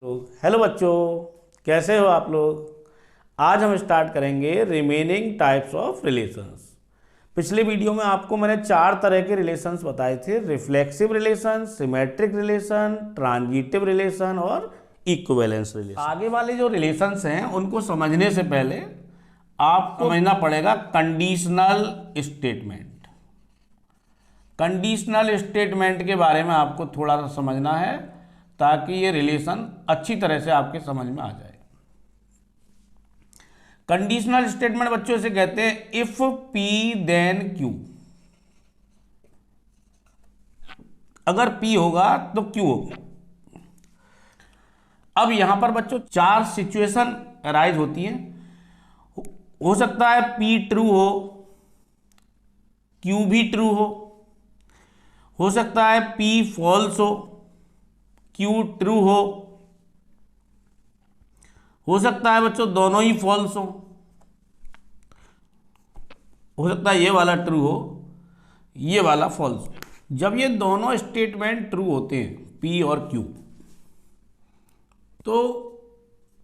Hello बच्चों, कैसे हो आप लोग। आज हम स्टार्ट करेंगे रिमेनिंग टाइप्स ऑफ रिलेशंस। पिछले वीडियो में आपको मैंने 4 तरह के रिलेशंस बताए थे। Reflexive relation, symmetric relation, transitive relation और इक्विवेलेंस रिलेशन। आगे वाले जो रिलेशंस हैं उनको समझने से पहले आपको समझना पड़ेगा कंडीशनल स्टेटमेंट। कंडीशनल स्टेटमेंट के बारे में आपको थोड़ा सा समझना है ताकि ये रिलेशन अच्छी तरह से आपके समझ में आ जाए। कंडीशनल स्टेटमेंट बच्चों से कहते हैं इफ P देन Q। अगर P होगा तो Q होगा। अब यहां पर बच्चों 4 सिचुएशन अराइज होती हैं। हो सकता है P ट्रू हो, Q भी ट्रू हो सकता है P फॉल्स Q ट्रू हो सकता है बच्चों दोनों ही फॉल्स हो सकता है ये वाला ट्रू हो, ये वाला फॉल्स हो। जब ये दोनों स्टेटमेंट ट्रू होते हैं P और Q, तो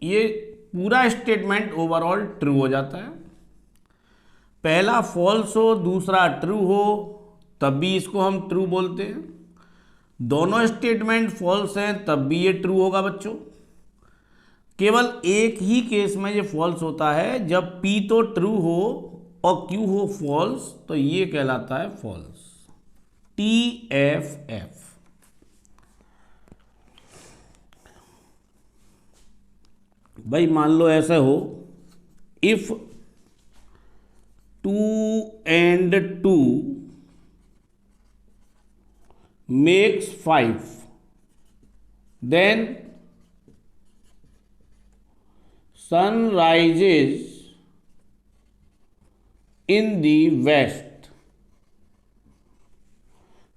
ये पूरा स्टेटमेंट ओवरऑल ट्रू हो जाता है। पहला फॉल्स हो, दूसरा ट्रू हो, तब भी इसको हम ट्रू बोलते हैं। दोनों स्टेटमेंट फॉल्स हैं तब भी ये ट्रू होगा बच्चों। केवल एक ही केस में ये फॉल्स होता है, जब P तो ट्रू हो और Q हो फॉल्स, तो ये कहलाता है फॉल्स। TFF। भाई मान लो ऐसा हो, if 2 and 2 makes 5, then sun rises in the west।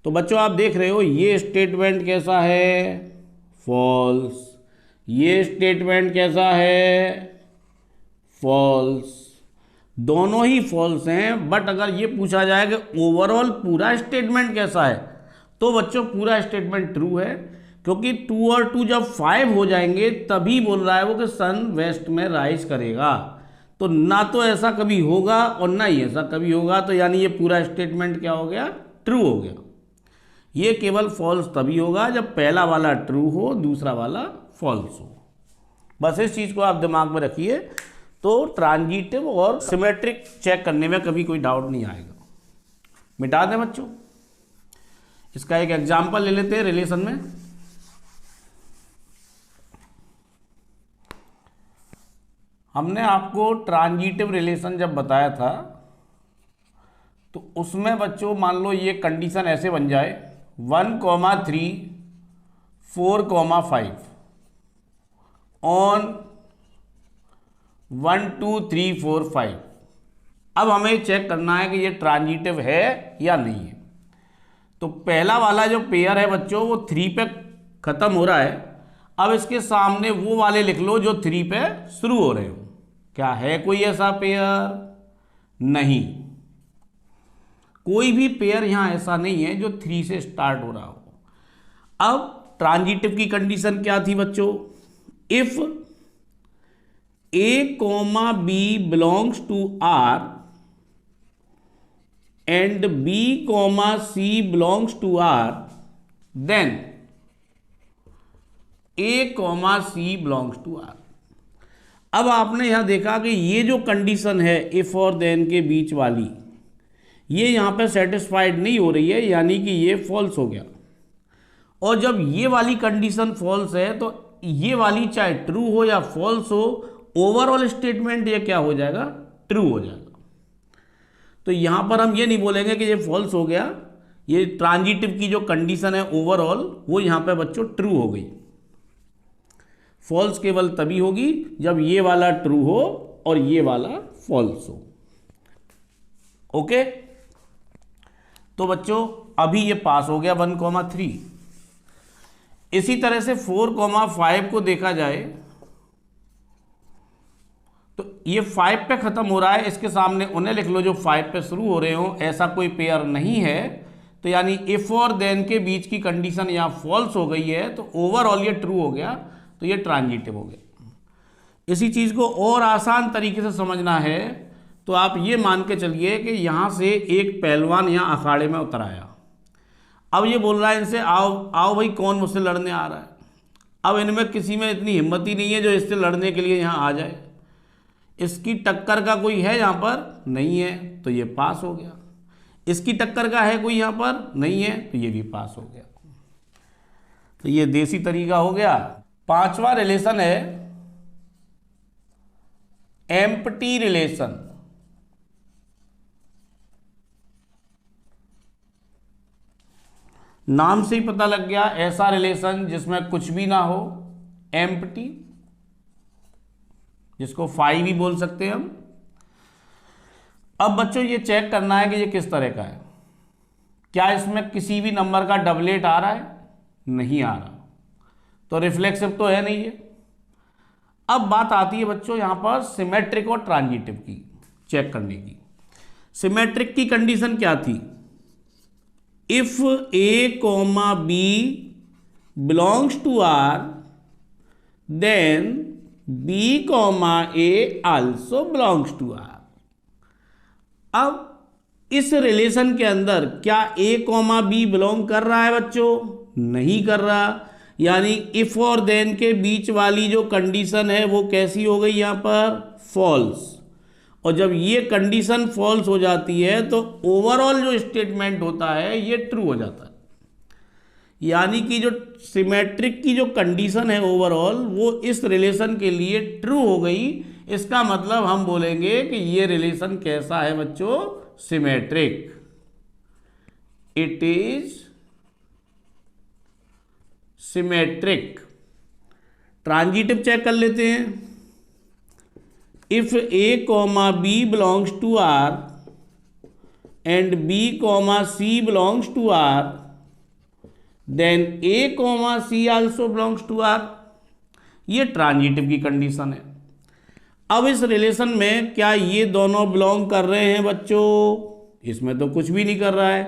तो बच्चों आप देख रहे हो ये स्टेटमेंट कैसा है, फॉल्स। ये स्टेटमेंट कैसा है, फॉल्स। दोनों ही फॉल्स हैं। बट अगर ये पूछा जाए कि ओवरऑल पूरा स्टेटमेंट कैसा है, तो बच्चों पूरा स्टेटमेंट ट्रू है, क्योंकि 2 और 2 जब 5 हो जाएंगे तभी बोल रहा है वो कि सन वेस्ट में राइज करेगा। तो ना तो ऐसा कभी होगा और ना ही ऐसा कभी होगा, तो यानी ये पूरा स्टेटमेंट क्या हो गया, ट्रू हो गया। ये केवल फॉल्स तभी होगा जब पहला वाला ट्रू हो, दूसरा वाला फॉल्स हो। बस इस चीज़ को आप दिमाग में रखिए, तो ट्रांजिटिव और सिमेट्रिक चेक करने में कभी कोई डाउट नहीं आएगा। मिटा दें बच्चों। इसका एक एग्जाम्पल ले लेते हैं रिलेशन में। हमने आपको ट्रांजिटिव रिलेशन जब बताया था, तो उसमें बच्चों मान लो ये कंडीशन ऐसे बन जाए 1,3 4,5 ऑन 1 2 3 4 5। अब हमें चेक करना है कि ये ट्रांजिटिव है या नहीं है। तो पहला वाला जो पेयर है बच्चों वो 3 पे खत्म हो रहा है। अब इसके सामने वो वाले लिख लो जो 3 पे शुरू हो रहे हो। क्या है कोई ऐसा पेयर? नहीं, कोई भी पेयर यहां ऐसा नहीं है जो 3 से स्टार्ट हो रहा हो। अब ट्रांजिटिव की कंडीशन क्या थी बच्चों? If A, B belongs to R and B, C belongs to R, then A, C belongs to R। अब आपने यहां देखा कि ये जो कंडीशन है इफ और देन के बीच वाली, ये यहां पे सेटिस्फाइड नहीं हो रही है, यानी कि ये फॉल्स हो गया। और जब ये वाली कंडीशन फॉल्स है, तो ये वाली चाहे ट्रू हो या फॉल्स हो, ओवरऑल स्टेटमेंट ये क्या हो जाएगा, ट्रू हो जाएगा। तो यहां पर हम ये नहीं बोलेंगे कि ये फॉल्स हो गया। ये ट्रांजिटिव की जो कंडीशन है ओवरऑल, वो यहां पे बच्चों ट्रू हो गई। फॉल्स केवल तभी होगी जब ये वाला ट्रू हो और ये वाला फॉल्स हो। ओके, तो बच्चों अभी ये पास हो गया 1,3। इसी तरह से 4,5 को देखा जाए तो ये 5 पे खत्म हो रहा है। इसके सामने उन्हें लिख लो जो 5 पे शुरू हो रहे हो। ऐसा कोई पेयर नहीं है, तो यानी इफ और देन के बीच की कंडीशन यहाँ फॉल्स हो गई है, तो ओवरऑल ये ट्रू हो गया। तो ये ट्रांजिटिव हो गया। इसी चीज़ को और आसान तरीके से समझना है तो आप ये मान के चलिए कि यहाँ से एक पहलवान यहाँ अखाड़े में उतर आया। अब ये बोल रहा है इनसे, आओ आओ भाई, कौन मुझसे लड़ने आ रहा है। अब इनमें किसी में इतनी हिम्मत ही नहीं है जो इससे लड़ने के लिए यहाँ आ जाए। इसकी टक्कर का कोई है यहाँ पर? नहीं है, तो ये पास हो गया। इसकी टक्कर का है कोई यहाँ पर? नहीं है, तो ये भी पास हो गया। तो ये देसी तरीका हो गया। पांचवा रिलेशन है एम्प्टी रिलेशन। नाम से ही पता लग गया, ऐसा रिलेशन जिसमें कुछ भी ना हो, एम्प्टी, जिसको फाई भी बोल सकते हैं हम। अब बच्चों ये चेक करना है कि ये किस तरह का है। क्या इसमें किसी भी नंबर का डबलेट आ रहा है? नहीं आ रहा, तो रिफ्लेक्सिव तो है नहीं है। अब बात आती है बच्चों यहां पर सिमेट्रिक और ट्रांजिटिव की चेक करने की। सिमेट्रिक की कंडीशन क्या थी? If a comma b belongs to R then b comma a also belongs to R. अब इस रिलेशन के अंदर क्या ए कॉमा बी बिलोंग कर रहा है बच्चों? नहीं कर रहा, यानी इफ और देन के बीच वाली जो कंडीशन है वो कैसी हो गई यहां पर? फॉल्स। और जब ये कंडीशन फॉल्स हो जाती है तो ओवरऑल जो स्टेटमेंट होता है ये ट्रू हो जाता है। यानी कि जो सिमेट्रिक की जो कंडीशन है ओवरऑल वो इस रिलेशन के लिए ट्रू हो गई। इसका मतलब हम बोलेंगे कि ये रिलेशन कैसा है बच्चों? Symmetric. It is symmetric. Transitive check कर लेते हैं। If a comma b belongs to R and b comma c belongs to R then a comma c also belongs to R. ये ट्रांजिटिव की कंडीशन है। अब इस रिलेशन में क्या ये दोनों बिलोंग कर रहे हैं बच्चों? इसमें तो कुछ भी नहीं कर रहा है,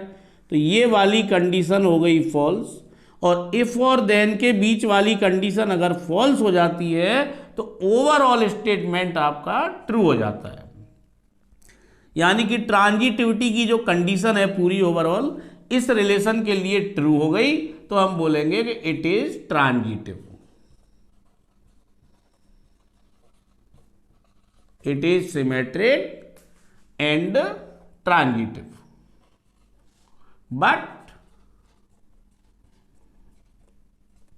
तो ये वाली कंडीशन हो गई फॉल्स। और इफ और देन के बीच वाली कंडीशन अगर फॉल्स हो जाती है तो ओवरऑल स्टेटमेंट आपका ट्रू हो जाता है। यानी कि ट्रांजिटिविटी की जो कंडीशन है पूरी ओवरऑल इस रिलेशन के लिए ट्रू हो गई, तो हम बोलेंगे कि it is transitive. It is symmetric and transitive, but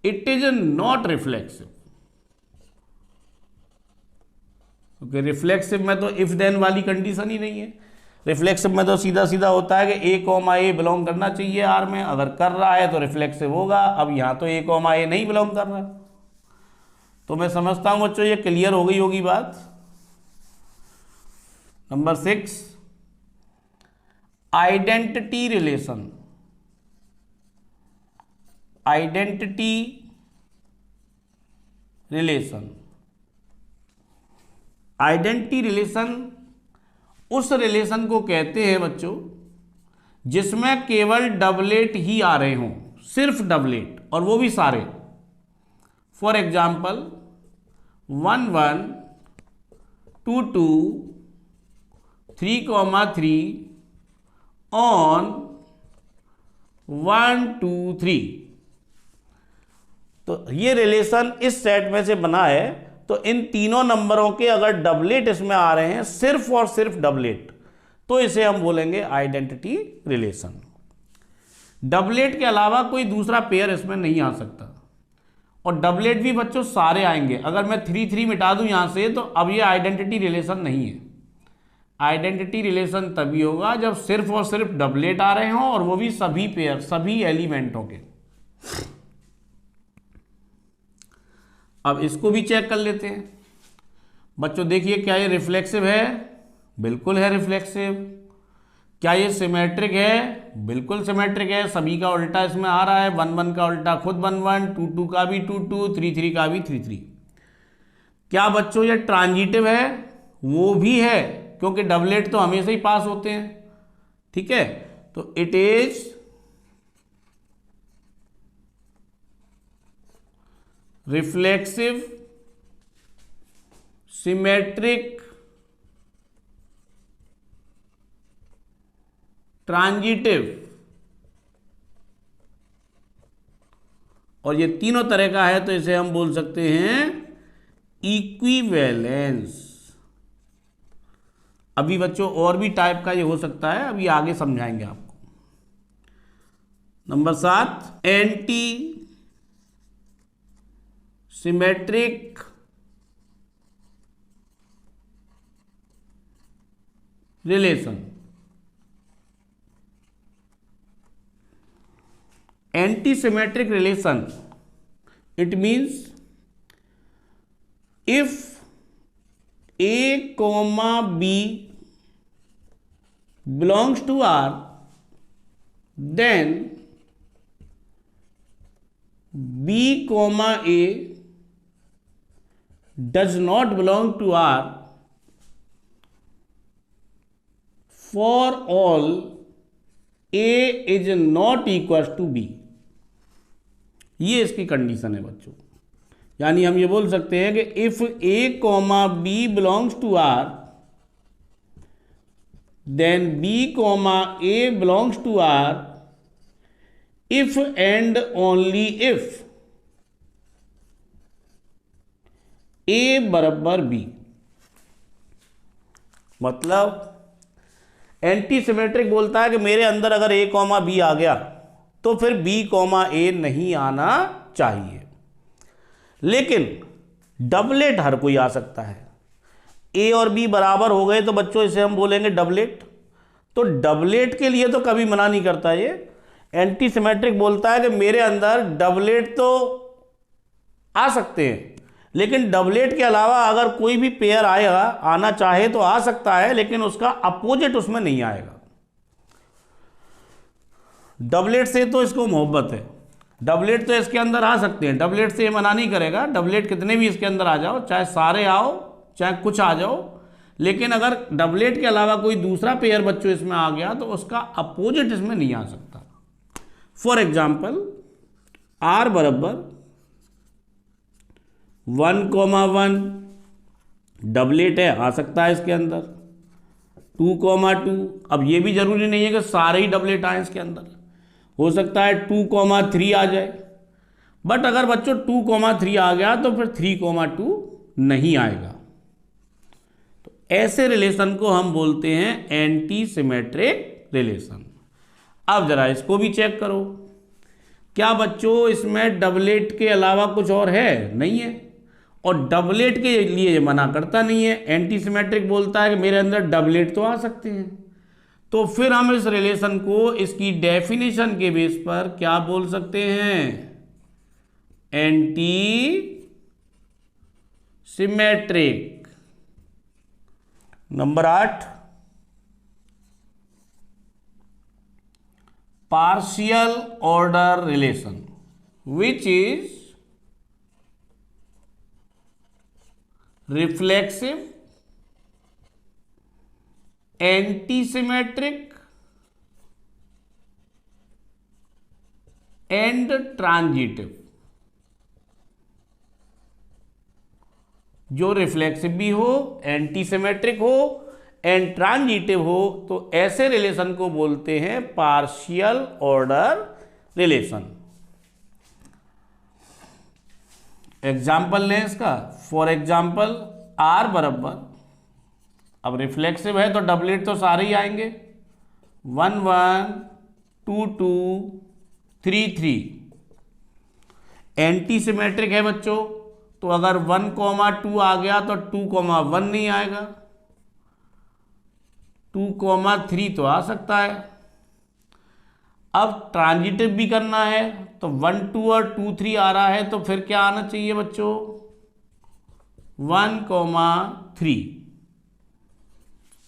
it is not reflexive. क्योंकि रिफ्लेक्सिव में तो इफ देन वाली कंडीशन ही नहीं है। रिफ्लेक्सिव में तो सीधा सीधा होता है कि ए कॉमा ए बिलोंग करना चाहिए आर में, अगर कर रहा है तो रिफ्लेक्सिव होगा। अब यहां तो ए कॉमा ए नहीं बिलोंग कर रहा है, तो मैं समझता हूं बच्चों ये क्लियर हो गई होगी बात। Number 6, identity relation. Identity relation. Identity relation उस रिलेशन को कहते हैं बच्चों जिसमें केवल डबलेट ही आ रहे हों, सिर्फ डबलेट, और वो भी सारे। For example 1 1 2 2 3, on 1 2 3। तो ये रिलेशन इस सेट में से बना है, तो इन तीनों नंबरों के अगर डबलेट इसमें आ रहे हैं, सिर्फ और सिर्फ डबलेट, तो इसे हम बोलेंगे आइडेंटिटी रिलेशन। डबलेट के अलावा कोई दूसरा पेयर इसमें नहीं आ सकता। और डबलेट भी बच्चों सारे आएंगे। अगर मैं 3 3 मिटा दूं यहां से, तो अब ये आइडेंटिटी रिलेशन नहीं है। आइडेंटिटी रिलेशन तभी होगा जब सिर्फ और सिर्फ डबलेट आ रहे हों, और वो भी सभी पेयर, सभी एलिमेंटों के। अब इसको भी चेक कर लेते हैं बच्चों। देखिए, क्या ये रिफ्लेक्सिव है? बिल्कुल है रिफ्लेक्सिव। क्या ये सिमेट्रिक है? बिल्कुल सिमेट्रिक है। सभी का उल्टा इसमें आ रहा है। 1 1 का उल्टा खुद 1 1, 2 2 का भी 2 2, 3 3 का भी 3 3। क्या बच्चों ये ट्रांजिटिव है? वो भी है, क्योंकि डबलेट तो हमेशा ही पास होते हैं। ठीक है, तो it is reflexive symmetric transitive, और ये तीनों तरह का है तो इसे हम बोल सकते हैं इक्विवेलेंस। अभी बच्चों और भी टाइप का ये हो सकता है, अभी आगे समझाएंगे आपको। Number 7, anti symmetric relation. Anti symmetric relation, it means if A comma B belongs to R, then B comma A does not belong to R for all A is not equals to B। ये इसकी condition है बच्चों। यानी हम ये बोल सकते हैं कि if A comma B belongs to R, then B comma A belongs to R if and only if A बराबर B। मतलब एंटी सिमेट्रिक बोलता है कि मेरे अंदर अगर A कॉमा B आ गया तो फिर B कॉमा A नहीं आना चाहिए। लेकिन डबलेट हर कोई आ सकता है। ए और बी बराबर हो गए तो बच्चों इसे हम बोलेंगे डबलेट। तो डबलेट के लिए तो कभी मना नहीं करता ये। एंटी सिमेट्रिक बोलता है कि मेरे अंदर डबलेट तो आ सकते हैं, लेकिन डबलेट के अलावा अगर कोई भी पेयर आएगा, आना चाहे तो आ सकता है, लेकिन उसका अपोजिट उसमें नहीं आएगा। डबलेट से तो इसको मोहब्बत है, डबलेट तो इसके अंदर आ सकते हैं, डबलेट से ये मना नहीं करेगा। डबलेट कितने भी इसके अंदर आ जाओ, चाहे सारे आओ चाहे कुछ आ जाओ, लेकिन अगर डबलेट के अलावा कोई दूसरा पेयर बच्चों इसमें आ गया तो उसका अपोजिट इसमें नहीं आ सकता। फॉर एग्जाम्पल आर बराबर 1,1 डबलेट है, आ सकता है इसके अंदर। 2,2, अब ये भी जरूरी नहीं है कि सारे ही डबलेट आए इसके अंदर, हो सकता है 2,3 आ जाए। बट अगर बच्चों 2,3 आ गया तो फिर 3,2 नहीं आएगा। तो ऐसे रिलेशन को हम बोलते हैं एंटी सिमेट्रिक रिलेशन। अब जरा इसको भी चेक करो, क्या बच्चों इसमें डबलेट के अलावा कुछ और है? नहीं है, और डबलेट के लिए ये मना करता नहीं है। एंटी सिमेट्रिक बोलता है कि मेरे अंदर डबलेट तो आ सकते हैं। तो फिर हम इस रिलेशन को इसकी डेफिनेशन के बेस पर क्या बोल सकते हैं? Anti symmetric. Number 8, partial order relation, which is reflexive, anti symmetric and transitive. जो रिफ्लेक्सिव भी हो, एंटी सिमेट्रिक हो एंड ट्रांजिटिव हो, तो ऐसे रिलेशन को बोलते हैं पार्शियल ऑर्डर रिलेशन। एग्जाम्पल लें इसका। फॉर एग्जाम्पल आर बराबर, अब रिफ्लेक्सिव है तो डबलेट तो सारे ही आएंगे, 1 1 2 2 3 3। एंटी सिमेट्रिक है बच्चों, तो अगर 1,2 आ गया तो 2,1 नहीं आएगा, 2,3 तो आ सकता है। अब ट्रांजिटिव भी करना है तो 1 2 और 2 3 आ रहा है, तो फिर क्या आना चाहिए बच्चों? 1,3।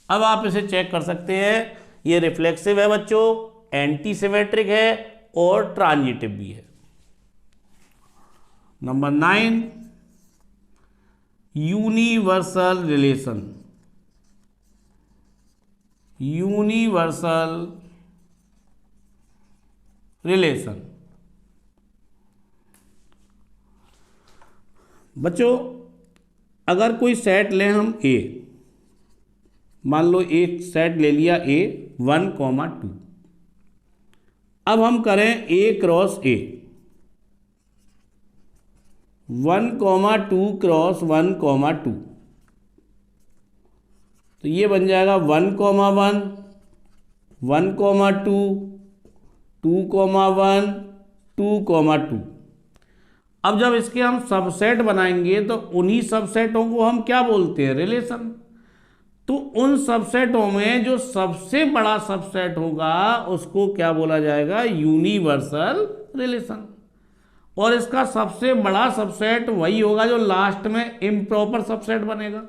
अब आप इसे चेक कर सकते हैं, ये रिफ्लेक्सिव है बच्चों, एंटी सिमेट्रिक है और ट्रांजिटिव भी है। Number 9, universal relation. Universal relation बच्चों अगर कोई सेट लें हम ए, मान लो एक सेट ले लिया ए 1,2। अब हम करें ए क्रॉस ए, 1,2 क्रॉस 1,2, तो ये बन जाएगा 1,1, 1,2, 2,1, 2,2। अब जब इसके हम सबसेट बनाएंगे तो उन्हीं सबसेटों को हम क्या बोलते हैं, रिलेशन। तो उन सबसेटों में जो सबसे बड़ा सबसेट होगा उसको क्या बोला जाएगा, यूनिवर्सल रिलेशन। और इसका सबसे बड़ा सबसेट वही होगा जो लास्ट में इम्प्रॉपर सबसेट बनेगा।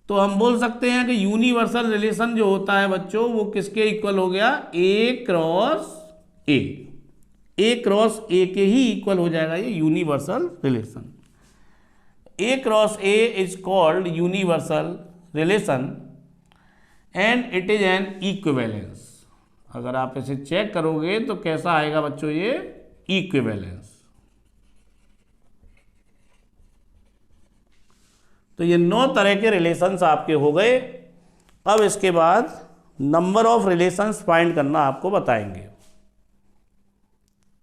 तो हम बोल सकते हैं कि यूनिवर्सल रिलेशन जो होता है बच्चों वो किसके इक्वल हो गया, ए क्रॉस ए। ए क्रॉस ए के ही इक्वल हो जाएगा ये universal relation. A cross A is called universal relation and it is an equivalence. अगर आप इसे चेक करोगे तो कैसा आएगा बच्चों, ये इक्विवेलेंस। तो ये 9 तरह के रिलेशंस आपके हो गए। अब इसके बाद नंबर ऑफ रिलेशंस फाइंड करना आपको बताएंगे।